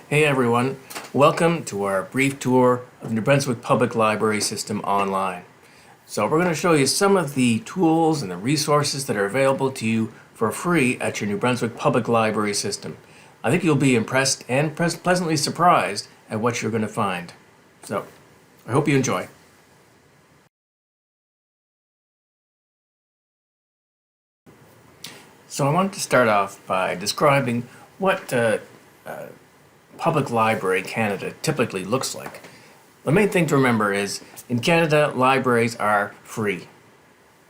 Hey everyone, welcome to our brief tour of New Brunswick Public Library System online. So we're going to show you some of the tools and the resources that are available to you for free at your New Brunswick Public Library System. I think you'll be impressed and pleasantly surprised at what you're going to find. So, I hope you enjoy. So I wanted to start off by describing what public library in Canada typically looks like. The main thing to remember is in Canada, libraries are free.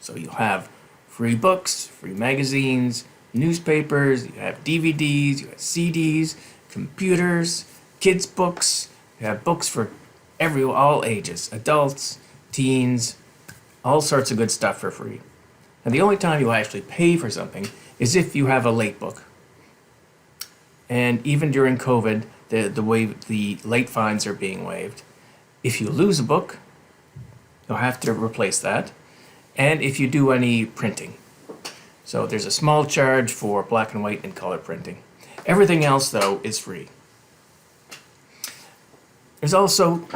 So you'll have free books, free magazines, newspapers, you have DVDs, you have CDs, computers, kids' books, you have books for all ages, adults, teens, all sorts of good stuff for free. And the only time you'll actually pay for something is if you have a late book. And even during COVID, the way the late fines are being waived. If you lose a book, you'll have to replace that. And if you do any printing. So there's a small charge for black and white and color printing. Everything else, though, is free. There's also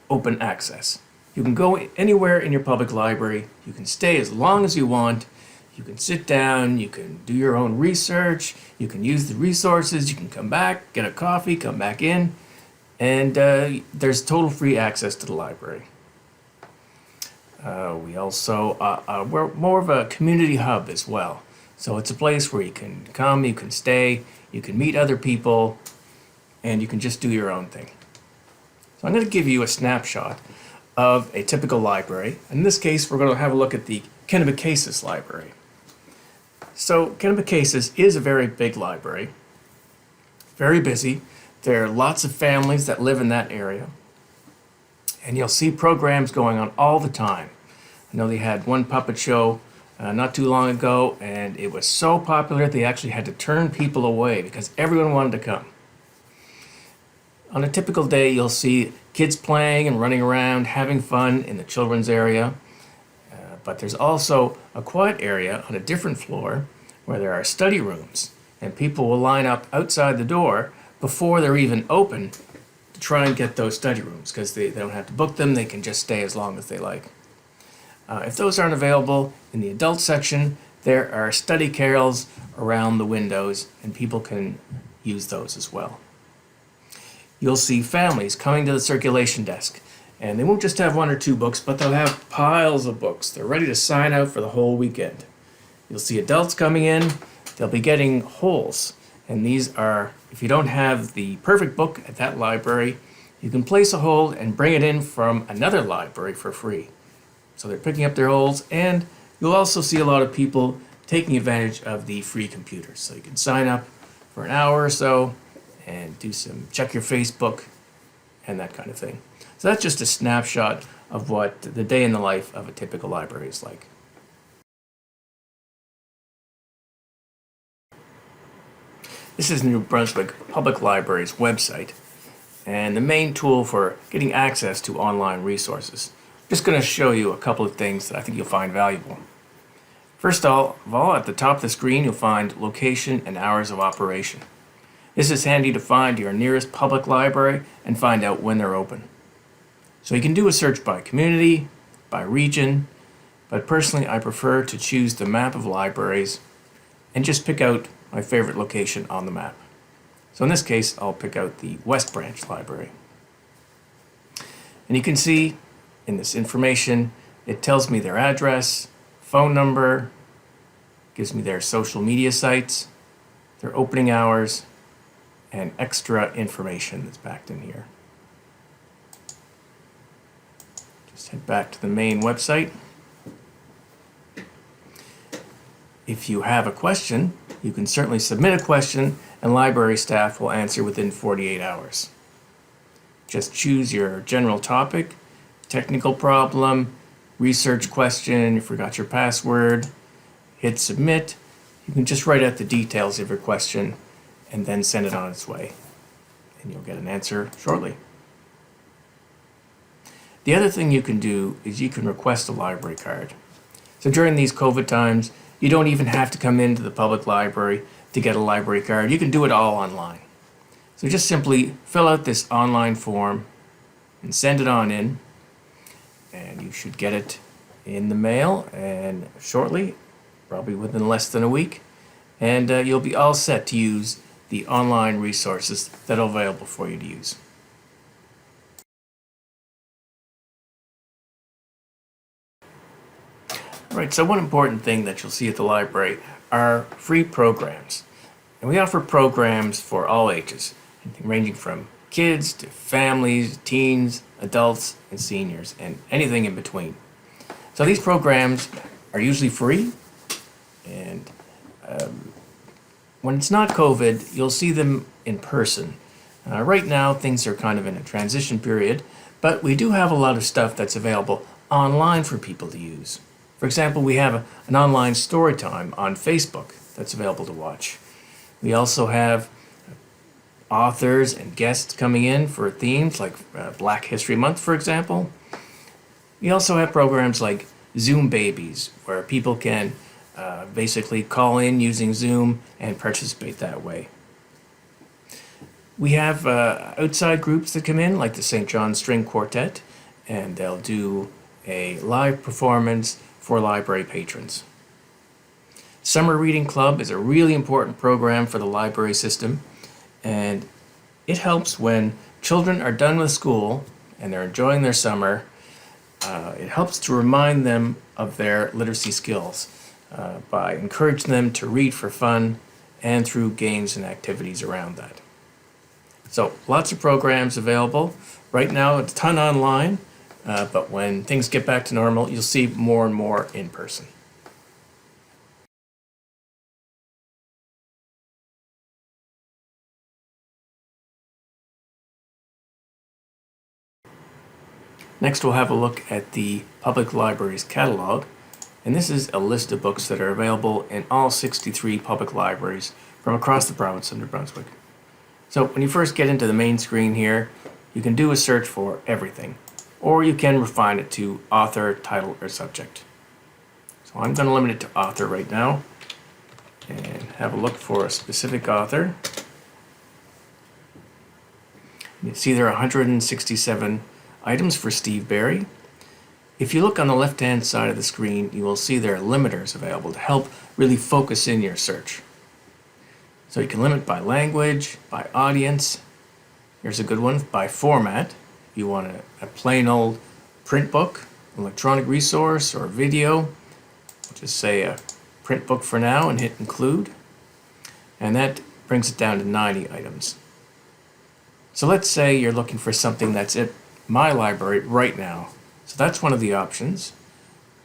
open access. You can go anywhere in your public library. You can stay as long as you want. You can sit down, you can do your own research, you can use the resources, you can come back, get a coffee, come back in, and there's total free access to the library. We also, we're more of a community hub as well. So it's a place where you can come, you can stay, you can meet other people, and you can just do your own thing. So I'm going to give you a snapshot of a typical library. In this case, we're going to have a look at the Kennebecasis Library. So Kennebecasis is a very big library, very busy. There are lots of families that live in that area. And you'll see programs going on all the time. I know they had one puppet show not too long ago, and it was so popular they actually had to turn people away because everyone wanted to come. On a typical day, you'll see kids playing and running around, having fun in the children's area. But there's also a quiet area on a different floor where there are study rooms, and people will line up outside the door before they're even open to try and get those study rooms because they don't have to book them, they can just stay as long as they like. If those aren't available, in the adult section, there are study carrels around the windows, and people can use those as well. You'll see families coming to the circulation desk. And they won't just have one or two books, but they'll have piles of books. They're ready to sign out for the whole weekend. You'll see adults coming in. They'll be getting holes. And these are, if you don't have the perfect book at that library, you can place a hold and bring it in from another library for free. So they're picking up their holes, and you'll also see a lot of people taking advantage of the free computers. So you can sign up for an hour or so and check your Facebook and that kind of thing. So that's just a snapshot of what the day in the life of a typical library is like. This is New Brunswick Public Library's website and the main tool for getting access to online resources. I'm just going to show you a couple of things that I think you'll find valuable. First of all, at the top of the screen, you'll find location and hours of operation. This is handy to find your nearest public library and find out when they're open. So you can do a search by community, by region, but personally I prefer to choose the map of libraries and just pick out my favorite location on the map. So in this case, I'll pick out the West Branch Library. And you can see in this information, it tells me their address, phone number, gives me their social media sites, their opening hours, and extra information that's backed in here. Head back to the main website. If you have a question, you can certainly submit a question and library staff will answer within 48 hours. Just choose your general topic, technical problem, research question, you forgot your password, hit submit. You can just write out the details of your question and then send it on its way, and you'll get an answer shortly. The other thing you can do is you can request a library card. So during these COVID times, you don't even have to come into the public library to get a library card. You can do it all online. So just simply fill out this online form and send it on in, and you should get it in the mail and shortly, probably within less than a week, and you'll be all set to use the online resources that are available for you to use. All right, so one important thing that you'll see at the library are free programs. And we offer programs for all ages, ranging from kids to families, teens, adults, and seniors, and anything in between. So these programs are usually free, and when it's not COVID, you'll see them in person. Right now, things are kind of in a transition period, but we do have a lot of stuff that's available online for people to use. For example, we have an online story time on Facebook that's available to watch. We also have authors and guests coming in for themes like Black History Month, for example. We also have programs like Zoom Babies, where people can basically call in using Zoom and participate that way. We have outside groups that come in, like the St. John String Quartet, and they'll do a live performance for library patrons. Summer Reading Club is a really important program for the library system, and it helps when children are done with school and they're enjoying their summer. It helps to remind them of their literacy skills by encouraging them to read for fun and through games and activities around that. So lots of programs available. Right now it's a ton online, but when things get back to normal, you'll see more and more in person. Next, we'll have a look at the Public Library's catalog, and this is a list of books that are available in all 63 public libraries from across the province of New Brunswick. So when you first get into the main screen here, you can do a search for everything, or you can refine it to author, title, or subject. So I'm going to limit it to author right now and have a look for a specific author. You see there are 167 items for Steve Barry. If you look on the left-hand side of the screen, you will see there are limiters available to help really focus in your search. So you can limit by language, by audience. Here's a good one, by format. If you want a plain old print book, electronic resource, or video, just say a print book for now and hit include. And that brings it down to 90 items. So let's say you're looking for something that's at my library right now. So that's one of the options.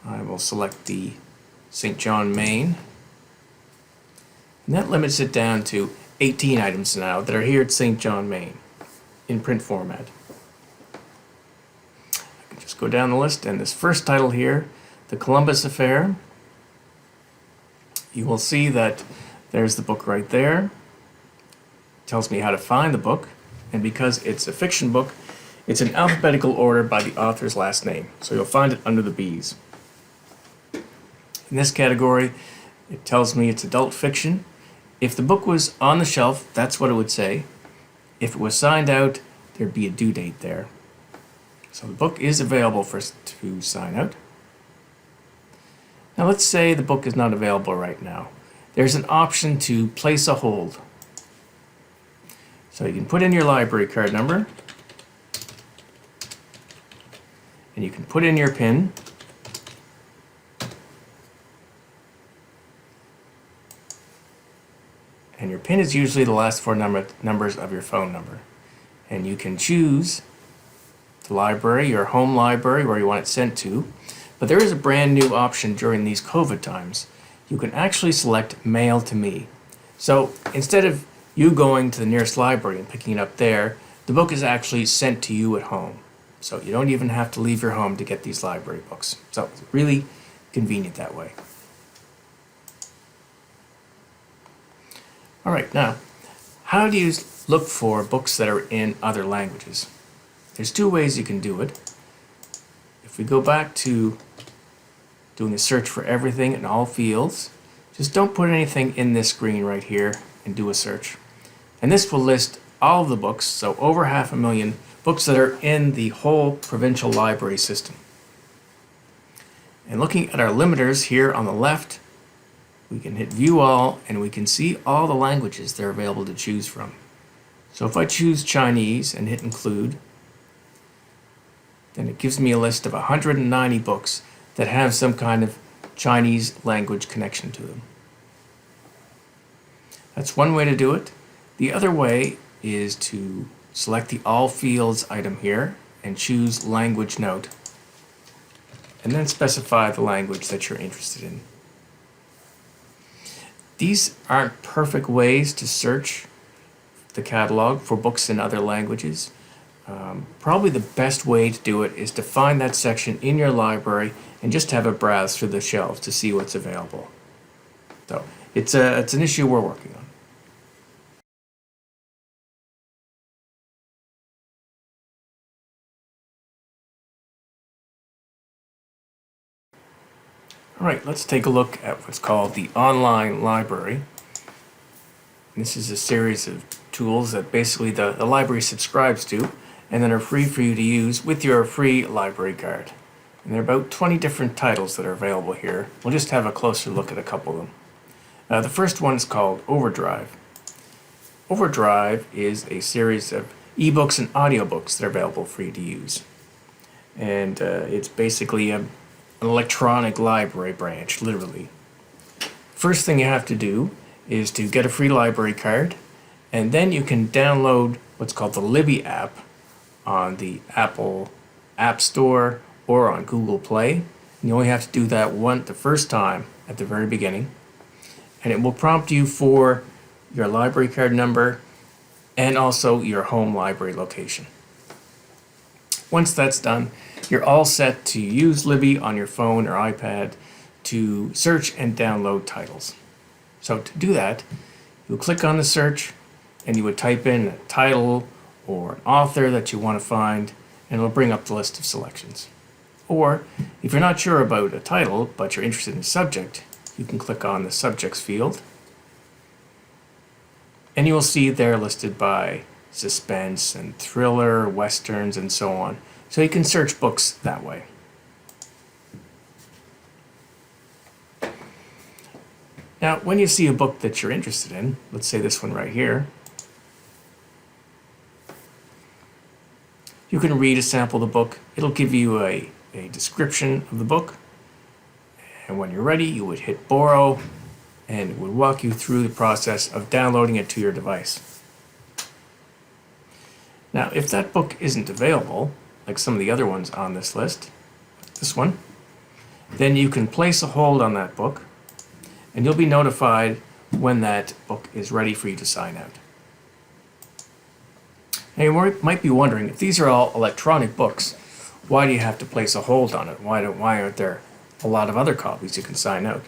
I will select the St. John, Maine. And that limits it down to 18 items now that are here at St. John, Maine in print format. I can just go down the list, and this first title here, The Columbus Affair, you will see that there's the book right there. It tells me how to find the book, and because it's a fiction book, it's in alphabetical order by the author's last name, so you'll find it under the B's. In this category, it tells me it's adult fiction. If the book was on the shelf, that's what it would say. If it was signed out, there'd be a due date there. So the book is available for us to sign out. Now let's say the book is not available right now. There's an option to place a hold. So you can put in your library card number, and you can put in your PIN, and your PIN is usually the last four numbers of your phone number. And you can choose the library, your home library, where you want it sent to. But there is a brand new option during these COVID times. You can actually select mail to me. So instead of you going to the nearest library and picking it up there, the book is actually sent to you at home. So you don't even have to leave your home to get these library books. So it's really convenient that way. All right, now, how do you look for books that are in other languages? There's two ways you can do it. If we go back to doing a search for everything in all fields, just don't put anything in this screen right here and do a search. And this will list all of the books, so over 500,000 books that are in the whole provincial library system. And looking at our limiters here on the left, we can hit View All, and we can see all the languages that are available to choose from. So if I choose Chinese and hit Include, then it gives me a list of 190 books that have some kind of Chinese language connection to them. That's one way to do it. The other way is to select the All Fields item here and choose Language Note, and then specify the language that you're interested in. These aren't perfect ways to search the catalog for books in other languages. Probably the best way to do it is to find that section in your library and just have a browse through the shelves to see what's available. So it's an issue we're working on. All right, let's take a look at what's called the online library. This is a series of tools that basically the library subscribes to and then are free for you to use with your free library card. And there are about 20 different titles that are available here. We'll just have a closer look at a couple of them. The first one is called Overdrive. Overdrive is a series of ebooks and audiobooks that are available for you to use. And it's basically an electronic library branch, literally. First thing you have to do is to get a free library card, and then you can download what's called the Libby app on the Apple App Store or on Google Play. And you only have to do that the first time at the very beginning, and it will prompt you for your library card number and also your home library location. Once that's done, you're all set to use Libby on your phone or iPad to search and download titles. So to do that, you'll click on the search and you would type in a title or an author that you want to find, and it'll bring up the list of selections. Or if you're not sure about a title but you're interested in the subject, you can click on the subjects field, and you will see they're listed by suspense and thriller, westerns, and so on. So you can search books that way. Now, when you see a book that you're interested in, let's say this one right here, you can read a sample of the book. It'll give you a description of the book. And when you're ready, you would hit Borrow, and it would walk you through the process of downloading it to your device. Now, if that book isn't available, like some of the other ones on this list, this one, then you can place a hold on that book, and you'll be notified when that book is ready for you to sign out. Now, you might be wondering, if these are all electronic books, why do you have to place a hold on it? Why aren't there a lot of other copies you can sign out?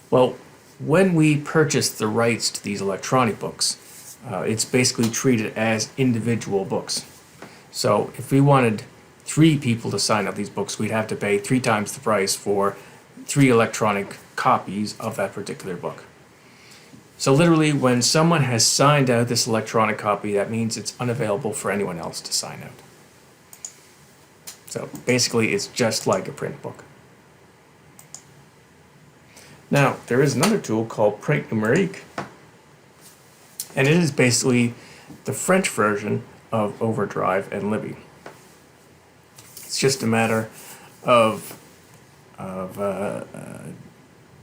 Well, when we purchase the rights to these electronic books, it's basically treated as individual books. So if we wanted 3 people to sign up these books, we'd have to pay 3 times the price for 3 electronic copies of that particular book. So literally, when someone has signed out this electronic copy, that means it's unavailable for anyone else to sign out. So basically, it's just like a print book. Now, there is another tool called Print Numérique, and it is basically the French version of Overdrive and Libby. It's just a matter of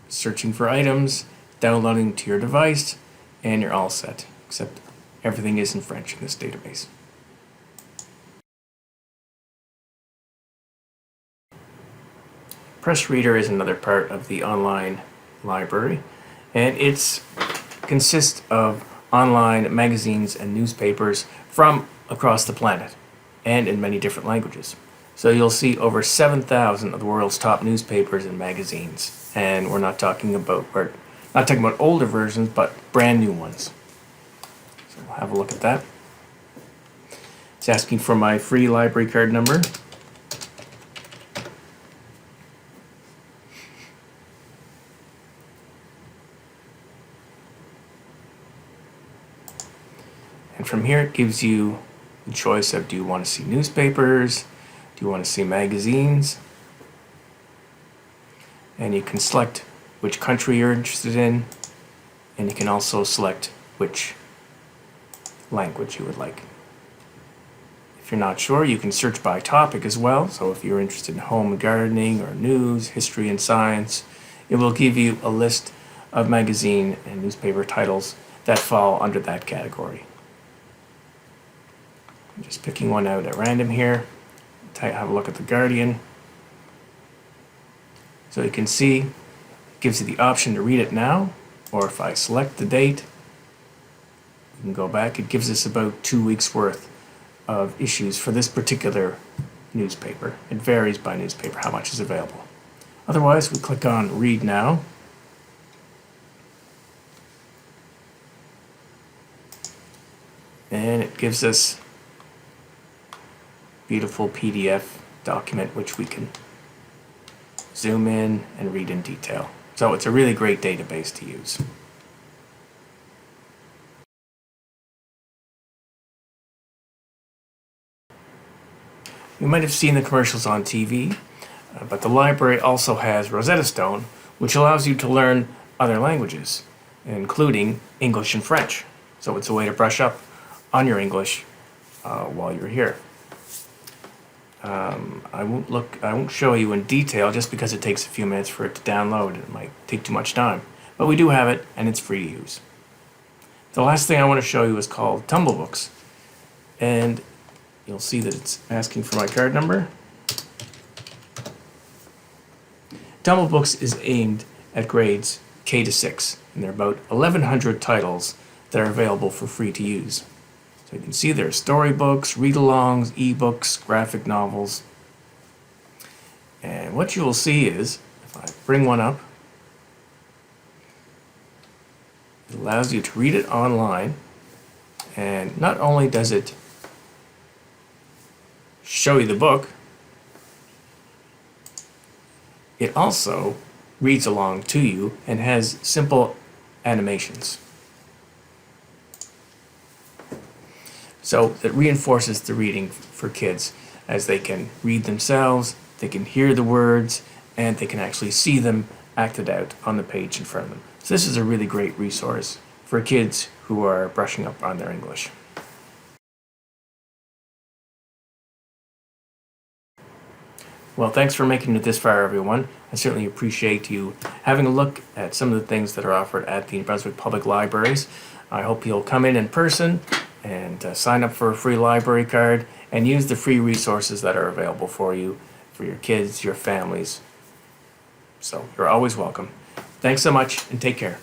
searching for items, downloading to your device, and you're all set, except everything is in French in this database. Press Reader is another part of the online library, and it consists of online magazines and newspapers from across the planet and in many different languages. So you'll see over 7,000 of the world's top newspapers and magazines, and we're not talking about older versions, but brand new ones. So we'll have a look at that. It's asking for my free library card number. And And from here it gives you the choice of, do you want to see newspapers? Do you want to see magazines? And you can select which country you're interested in, and you can also select which language you would like. If you're not sure, you can search by topic as well. So if you're interested in home and gardening or news, history and science, it will give you a list of magazine and newspaper titles that fall under that category. I'm just picking one out at random here. Have a look at The Guardian. So you can see it gives you the option to read it now, or if I select the date, you can go back. It gives us about 2 weeks worth of issues for this particular newspaper. It varies by newspaper how much is available. Otherwise, we click on Read Now. And it gives us a beautiful PDF document which we can zoom in and read in detail. So it's a really great database to use. You might have seen the commercials on TV, but the library also has Rosetta Stone, which allows you to learn other languages, including English and French. So it's a way to brush up on your English while you're here. I won't show you in detail just because it takes a few minutes for it to download. It might take too much time, but we do have it and it's free to use. The last thing I want to show you is called Tumblebooks, and you'll see that it's asking for my card number. Tumblebooks is aimed at grades K to 6, and there are about 1,100 titles that are available for free to use. So you can see there are storybooks, read-alongs, ebooks, graphic novels. And what you will see is, if I bring one up, it allows you to read it online, and not only does it show you the book, it also reads along to you and has simple animations. So it reinforces the reading for kids, as they can read themselves, they can hear the words, and they can actually see them acted out on the page in front of them. So this is a really great resource for kids who are brushing up on their English. Well, thanks for making it this far, everyone. I certainly appreciate you having a look at some of the things that are offered at the New Brunswick Public Libraries. I hope you'll come in person and sign up for a free library card and use the free resources that are available for you, for your kids, your families. So you're always welcome. Thanks so much, and take care.